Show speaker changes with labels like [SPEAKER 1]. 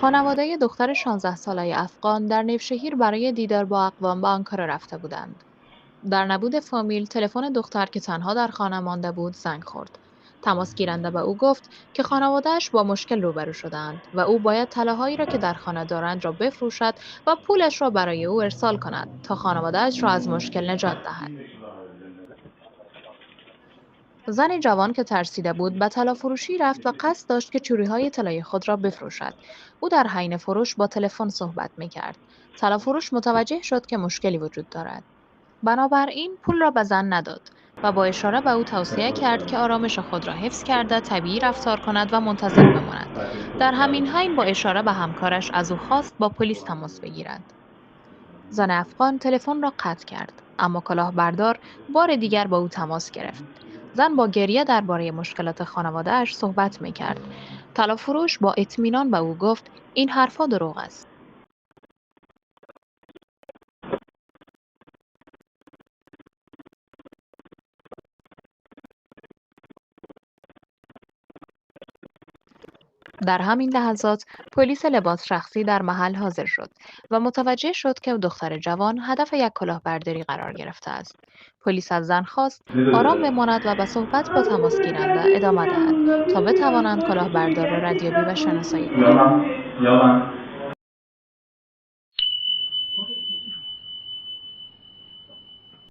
[SPEAKER 1] خانواده دختر 16 ساله افغان در نیوشهیر برای دیدار با اقوام به آنکارا رفته بودند. در نبود فامیل، تلفن دختر که تنها در خانه مانده بود زنگ خورد. تماس گیرنده به او گفت که خانواده‌اش با مشکل روبرو شده‌اند و او باید طلاهایی را که در خانه دارند را بفروشد و پولش را برای او ارسال کند تا خانواده‌اش را از مشکل نجات دهد. زن جوان که ترسیده بود به طلافروشی رفت و قصد داشت که چوری‌های طلای خود را بفروشد. او در حین فروش با تلفن صحبت می‌کرد. طلافروش متوجه شد که مشکلی وجود دارد. بنابراین پول را به زن نداد و با اشاره به او توصیه کرد که آرامش خود را حفظ کرده طبیعی رفتار کند و منتظر بماند. در همین حین با اشاره به همکارش از او خواست با پلیس تماس بگیرد. زن افغان تلفن را قطع کرد، اما کلاهبردار بار دیگر با او تماس گرفت. زن با گریه درباره مشکلات خانواده‌اش صحبت می‌کرد. طلافروش با اطمینان به او گفت این حرفا دروغ است. در همین لحظات پلیس لباس شخصی در محل حاضر شد و متوجه شد که دختر جوان هدف یک کلاهبرداری قرار گرفته است. پلیس از زن خواست آرام بماند و به صحبت با تماس گیرنده ادامه دهد تا بتوانند کلاهبردار را ردیابی و شناسایی کنند.
[SPEAKER 2] Yalan, yalan.